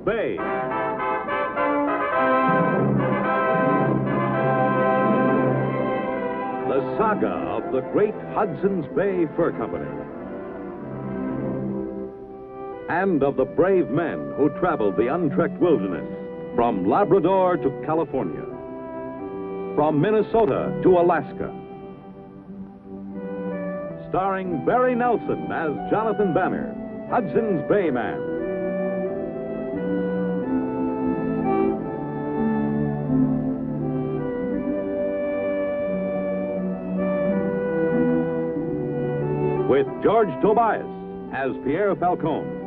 Bay. The saga of the great Hudson's Bay Fur Company. And of the brave men who traveled the untrekked wilderness from Labrador to California, from Minnesota to Alaska. Starring Barry Nelson as Jonathan Banner, Hudson's Bay Man. With George Tobias as Pierre Falcon.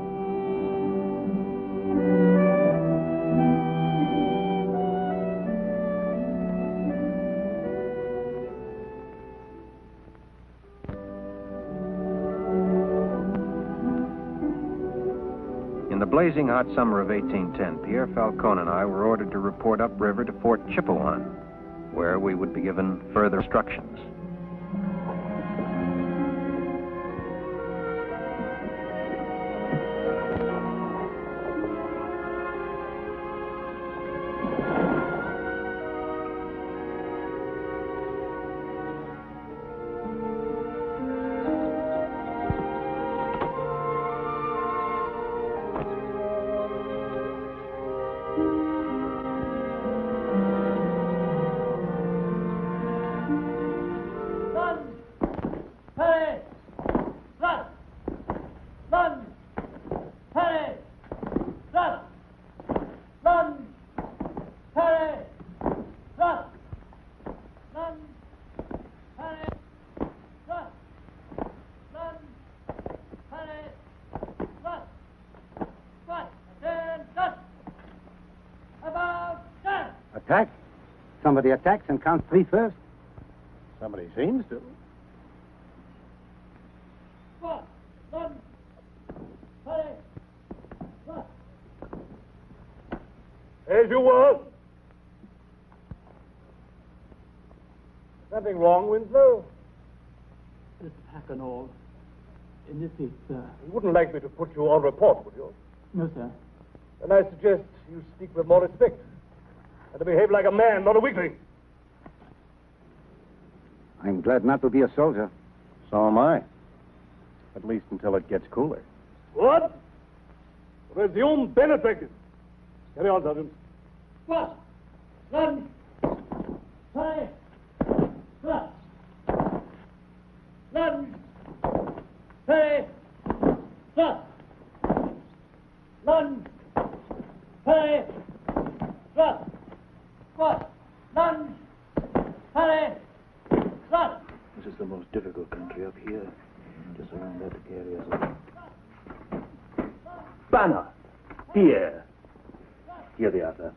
In the blazing hot summer of 1810, Pierre Falcon and I were ordered to report upriver to Fort Chippewan, where we would be given further instructions. Attack? Somebody attacks and counts 3 first? Somebody seems to. As you were. Nothing wrong, Winslow? This pack and all. In this seat, sir. You wouldn't like me to put you on report, would you? No, sir. Then I suggest you speak with more respect. And to behave like a man, not a weakling. I'm glad not to be a soldier. So am I. At least until it gets cooler. What? Resume benefactors. Carry on, Sergeant. What? Run! Hurry! Run! Run! Hurry! Run! Run! Hurry! Run! What? Run! Hurry! Run! This is the most difficult country up here. Just around that area. Banner! Here. Here they are, sir.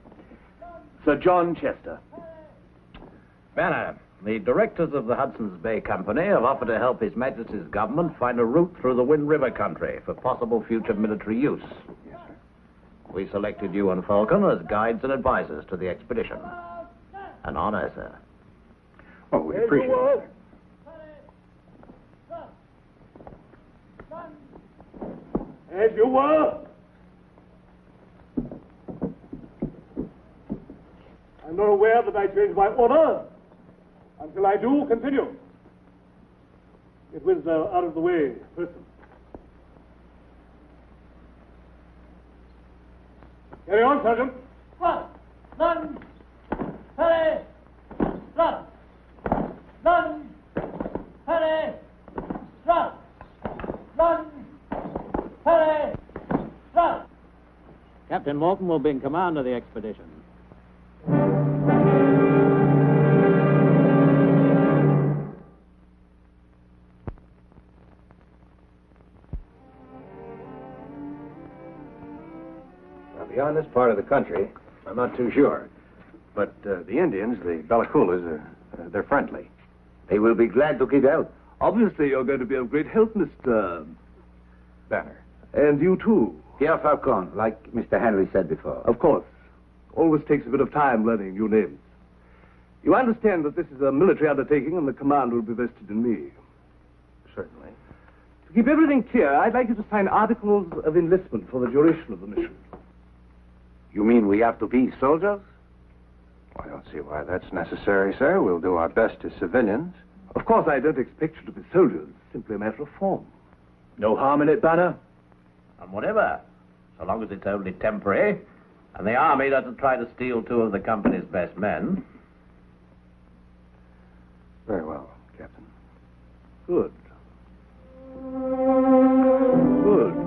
Sir John Chester. Banner, the directors of the Hudson's Bay Company have offered to help His Majesty's government find a route through the Wind River country for possible future military use. Yes, sir. We selected you and Falcon as guides and advisors to the expedition. An honor, sir. Oh, we appreciate it. As you were. I'm not aware that I changed my order. Until I do, continue. It was out of the way person. Carry on, Sergeant. Run! Run! Hurry! Run! Run! Hurry! Run! Run! Hurry! Run! Captain Malton will be in command of the expedition. Beyond this part of the country, I'm not too sure. But the Indians, the Balakulas, they're friendly. They will be glad to give help. Obviously, you're going to be of great help, Mr. Banner. And you, too. Pierre Falcon, like Mr. Henry said before. Of course. Always takes a bit of time learning new names. You understand that this is a military undertaking and the command will be vested in me. Certainly. To keep everything clear, I'd like you to sign articles of enlistment for the duration of the mission. You mean we have to be soldiers? I don't see why that's necessary, sir. We'll do our best as civilians. Of course, I don't expect you to be soldiers. Simply a matter of form. No harm in it, Banner? And whatever, so long as it's only temporary, and the army doesn't try to steal 2 of the company's best men. Very well, Captain. Good. Good.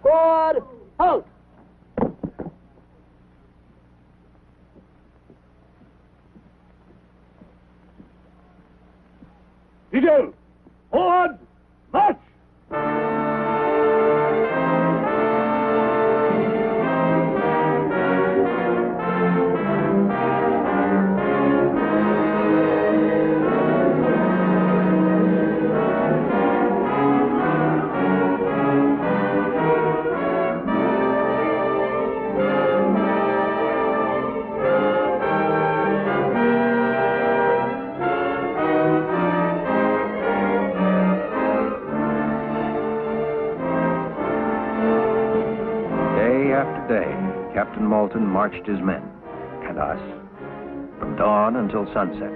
Squad, halt! Vigil! Forward! March! Captain Malton marched his men, and us, from dawn until sunset.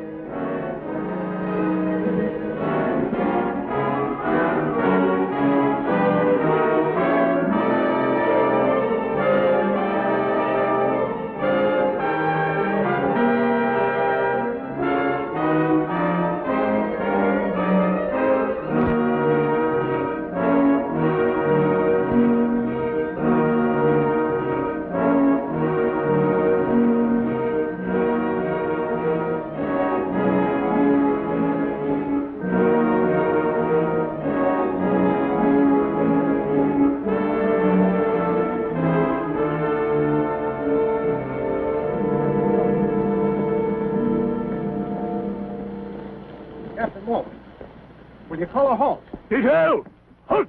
Captain Malton, will you call a halt? Detail! Halt!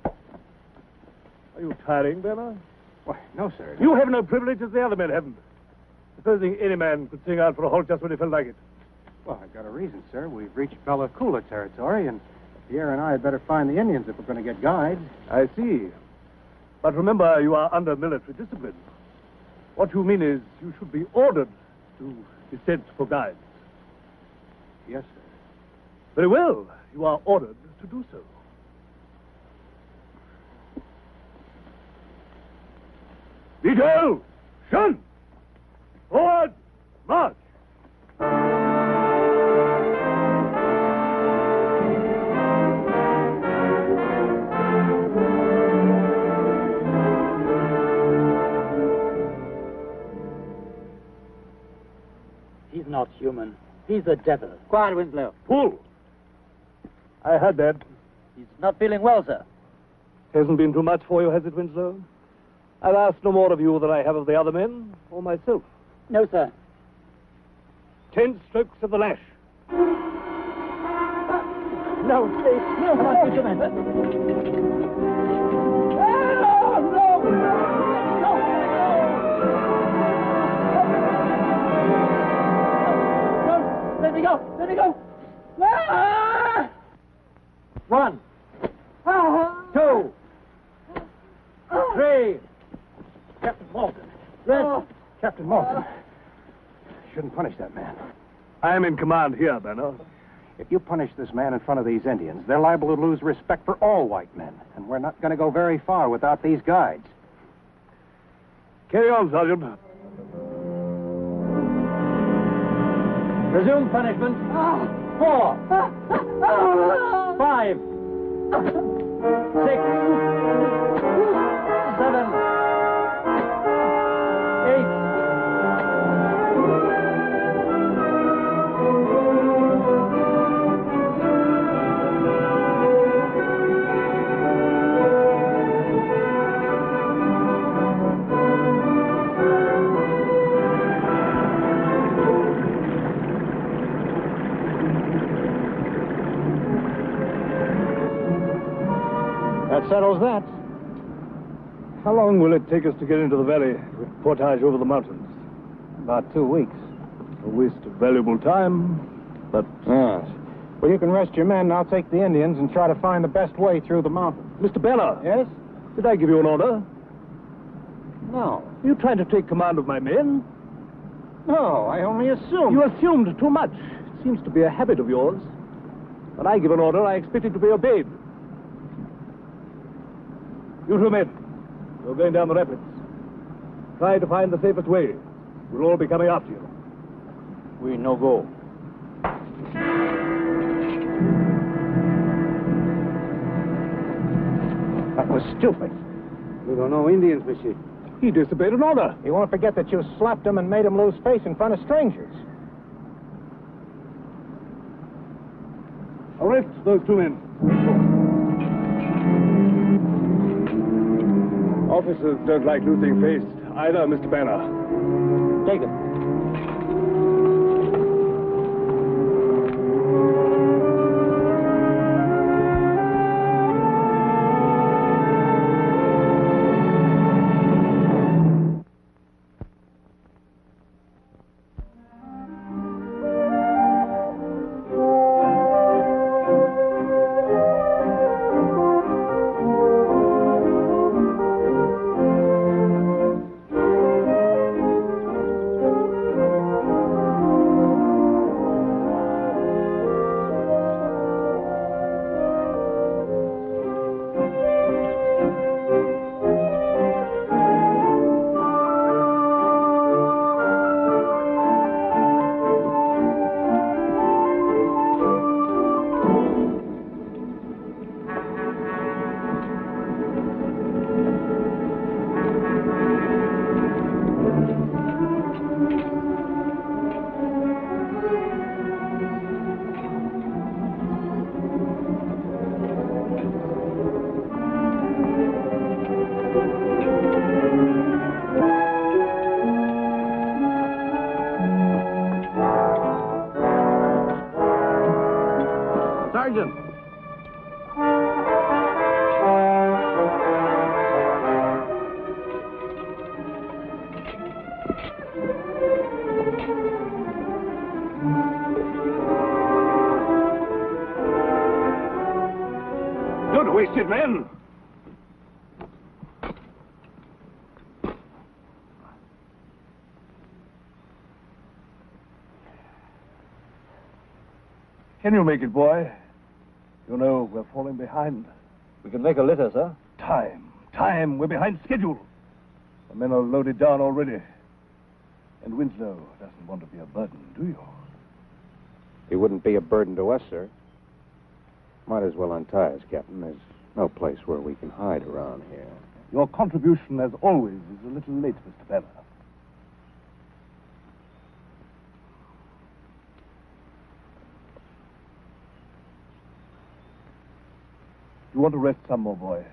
Are you tiring, Banner? Why, no, sir. You have no privileges the other men haven't. Supposing any man could sing out for a halt just when he felt like it. Well, I've got a reason, sir. We've reached Bella Coola territory, and Pierre and I had better find the Indians if we're going to get guides. I see. But remember, you are under military discipline. What you mean is you should be ordered to be sent for guides. Yes, sir. Very well. You are ordered to do so. Detail! Shun! Forward! March! He's not human. He's a devil. Quiet, Winslow. Pull! I heard that. He's not feeling well, sir. Hasn't been too much for you, has it, Winslow? I've asked no more of you than I have of the other men, or myself. No, sir. 10 strokes of the lash. No, please. No, come on, gentlemen. Let me go! Let me go! 1, 2, 3. Captain Malton. Red. Captain Malton. Shouldn't punish that man. I am in command here, Banner. If you punish this man in front of these Indians, they're liable to lose respect for all white men. And we're not going to go very far without these guides. Carry on, Sergeant. Resume punishment. 4, 5, 6, 7, 8. That settles that. How long will it take us to get into the valley with portage over the mountains? About 2 weeks. A waste of valuable time, but... Yes. Well, you can rest your men, and I'll take the Indians and try to find the best way through the mountains. Mr. Banner. Yes? Did I give you an order? No. Are you trying to take command of my men? No, I only assumed. You assumed too much. It seems to be a habit of yours. When I give an order, I expect it to be obeyed. You two men, you're going down the rapids. Try to find the safest way. We'll all be coming after you. We no go. That was stupid. We don't know Indians, monsieur. He disobeyed an order. You won't forget that you slapped him and made him lose face in front of strangers. Arrest those two men. Officers don't like losing face either, Mr. Banner. Take it. Sergeant! Don't waste it, men! Can you make it, boy? You know, we're falling behind. We can make a litter, sir. Time. We're behind schedule. The men are loaded down already. And Winslow doesn't want to be a burden, do you? He wouldn't be a burden to us, sir. Might as well untie us, Captain. There's no place where we can hide around here. Your contribution, as always, is a little late, Mr. Banner. You want to rest some more, boy?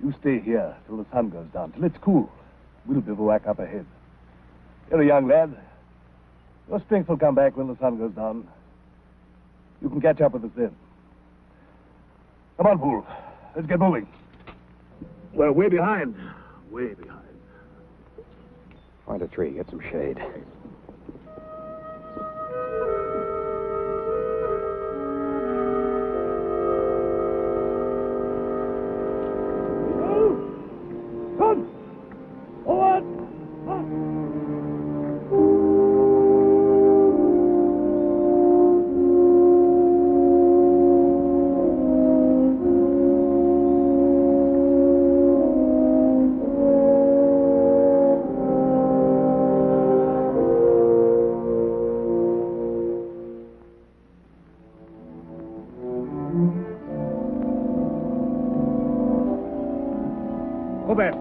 You stay here till the sun goes down, till it's cool. We'll bivouac up ahead. You're a young lad. Your strength will come back when the sun goes down. You can catch up with us then. Come on, Poole. Let's get moving. We're way behind. Way behind. Find a tree, get some shade. Go back.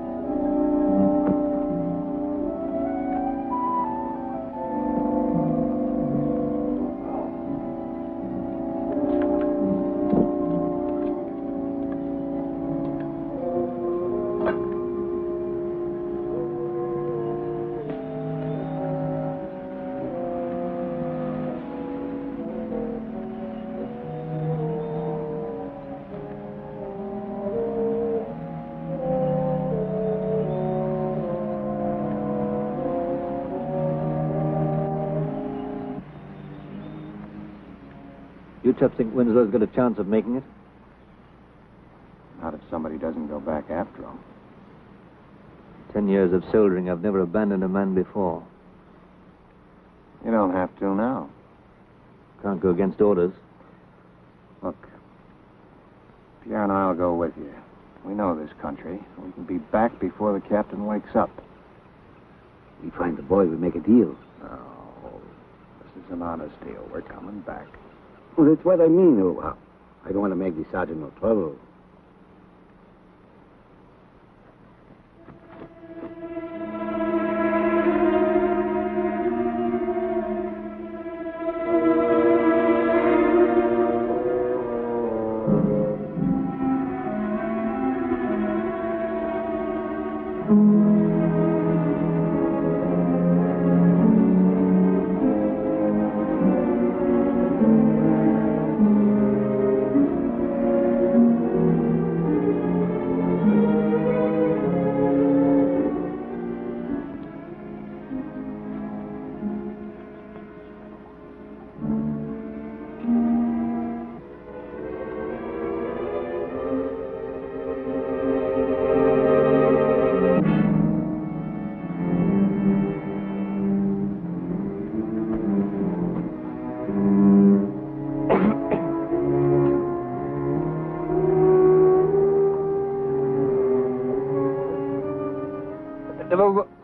You chaps think Winslow's got a chance of making it? Not if somebody doesn't go back after him. 10 years of soldiering, I've never abandoned a man before. You don't have to now. Can't go against orders. Look, Pierre and I'll go with you. We know this country. We can be back before the captain wakes up. We find the boy, we make a deal. No, this is an honest deal. We're coming back. Well, that's what I mean. Oh, I don't want to make the sergeant no trouble.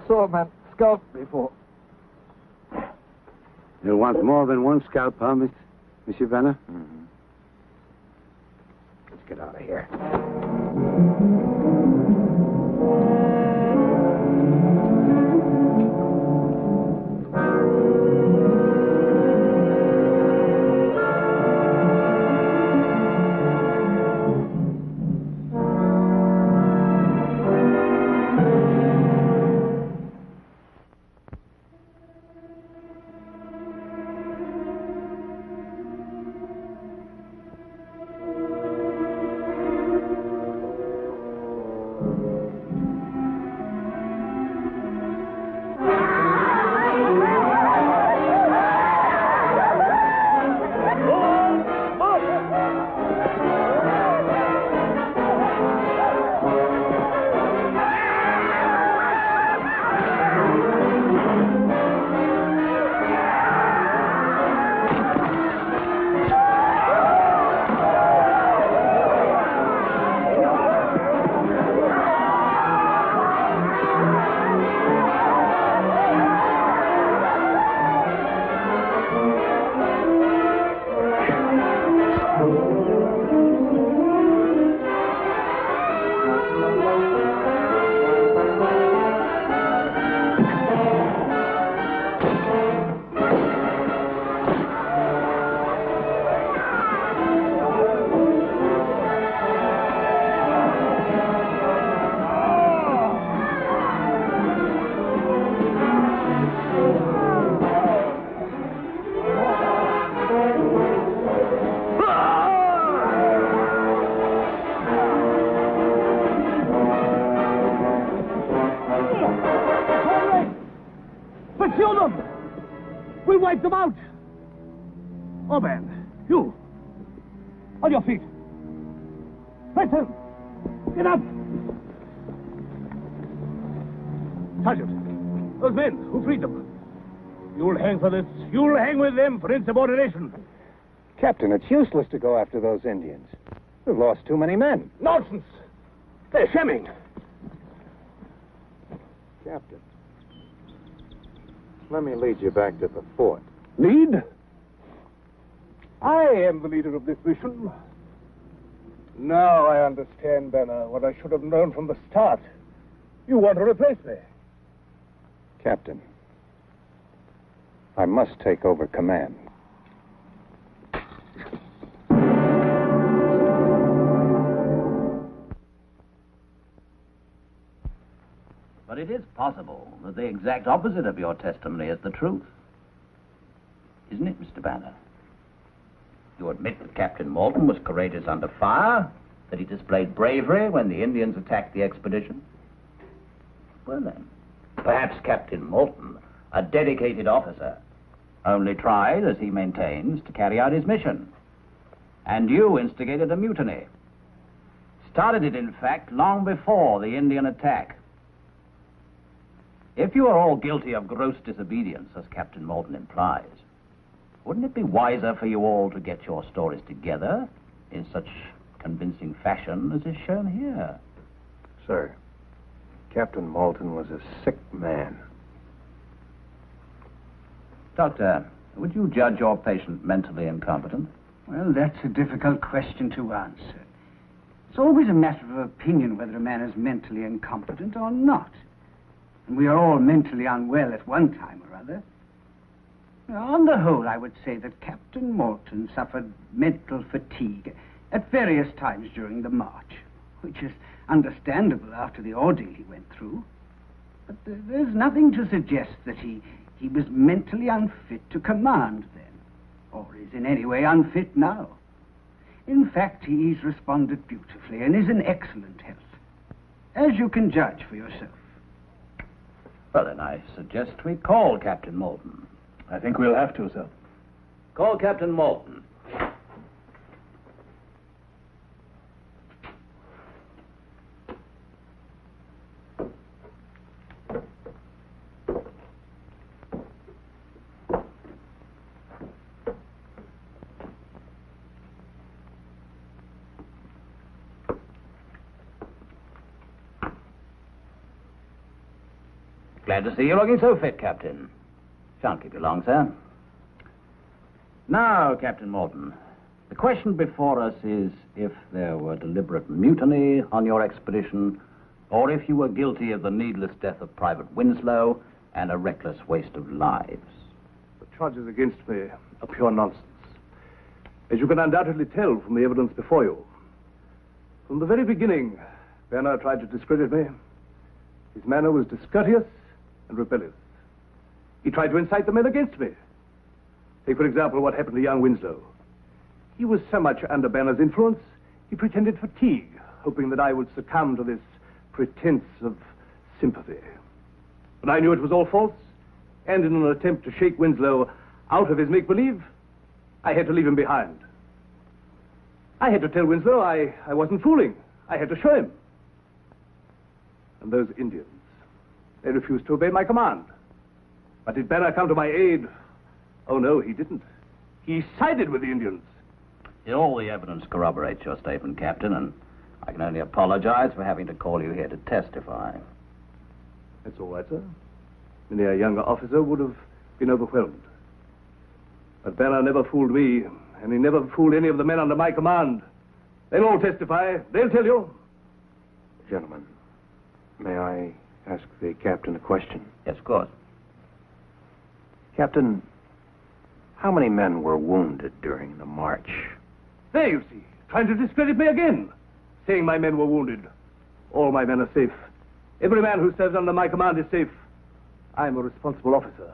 Saw a man scalped before. You want more than one scalp, huh, Monsieur Banner? Mm-hmm. Let's get out of here. Pursue them! We'll wipe them out! Oh, man, you! On your feet! Preston! Get up! Sergeant, those men who freed them. You'll hang for this. You'll hang with them for insubordination. Captain, it's useless to go after those Indians. We've lost too many men. Nonsense! They're shamming. Captain, let me lead you back to the fort. Lead? I am the leader of this mission. Now I understand, Banner, what I should have known from the start. You want to replace me. Captain, I must take over command. But it is possible that the exact opposite of your testimony is the truth. Isn't it, Mr. Banner? You admit that Captain Malton was courageous under fire, that he displayed bravery when the Indians attacked the expedition? Well then, perhaps Captain Malton, a dedicated officer, only tried, as he maintains, to carry out his mission. And you instigated a mutiny. Started it, in fact, long before the Indian attack. If you are all guilty of gross disobedience, as Captain Malton implies, wouldn't it be wiser for you all to get your stories together in such convincing fashion as is shown here? Sir, Captain Malton was a sick man. Doctor, would you judge your patient mentally incompetent? Well, that's a difficult question to answer. It's always a matter of opinion whether a man is mentally incompetent or not. And we are all mentally unwell at one time or other. Now, on the whole, I would say that Captain Malton suffered mental fatigue at various times during the march, which is understandable after the ordeal he went through. But there's nothing to suggest that he was mentally unfit to command then, or is in any way unfit now. In fact, he's responded beautifully and is in excellent health, as you can judge for yourself. Well, then I suggest we call Captain Malton. I think we'll have to, sir. Call Captain Malton. Glad to see you looking so fit, Captain. Shan't keep you long, sir. Now, Captain Malton, the question before us is if there were deliberate mutiny on your expedition, or if you were guilty of the needless death of Private Winslow and a reckless waste of lives. The charges against me are pure nonsense, as you can undoubtedly tell from the evidence before you. From the very beginning, Banner tried to discredit me. His manner was discourteous and rebellious. He tried to incite the men against me. Take, for example, what happened to young Winslow. He was so much under Banner's influence, he pretended fatigue, hoping that I would succumb to this pretense of sympathy. But I knew it was all false, and in an attempt to shake Winslow out of his make-believe, I had to leave him behind. I had to tell Winslow I wasn't fooling. I had to show him. And those Indians, they refused to obey my command. But did Banner come to my aid? Oh, no, he didn't. He sided with the Indians. All the evidence corroborates your statement, Captain, and I can only apologize for having to call you here to testify. That's all right, sir. Many a younger officer would have been overwhelmed. But Banner never fooled me, and he never fooled any of the men under my command. They'll all testify. They'll tell you. Gentlemen, may I ask the captain a question? Yes, of course. Captain, how many men were wounded during the march? There, you see, trying to discredit me again, saying my men were wounded. All my men are safe. Every man who serves under my command is safe. I'm a responsible officer.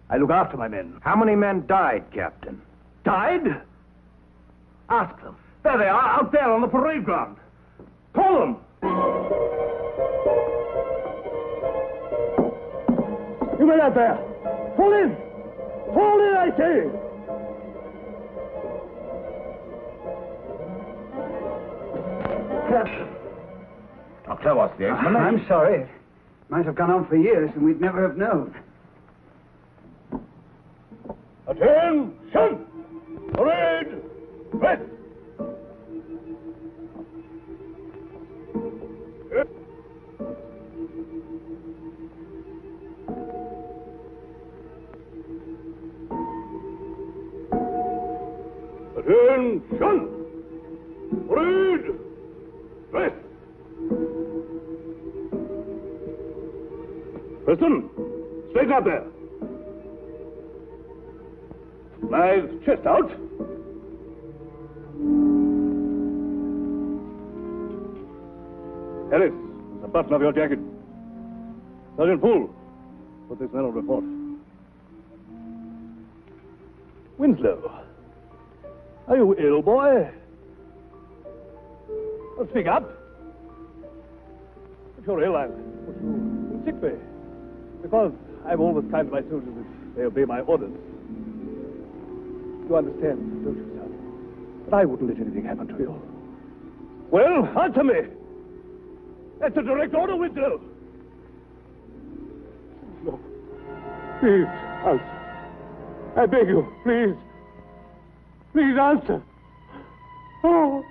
I look after my men. How many men died, Captain? Died? Ask them. There they are, out there on the parade ground. Call them. You men out there, fall in! Fall in, I say! Captain. Doctor, what's the explanation? I'm sorry. It might have gone on for years, and we'd never have known. Attention! Parade! Rest! Attention! Parade! Rest! Preston, straighten up there. Nice chest out. Harris, the button of your jacket. Sergeant Poole, put this man on report. Winslow, are you ill, boy? Well, speak up. If you're ill, I'll put you in sick bay. Because I'm always kind to my soldiers if they obey my orders. You understand, don't you, son? But I wouldn't let anything happen to you. Well, answer me. That's a direct order, Winslow. No. Please, answer. I beg you, please. Please answer. Oh.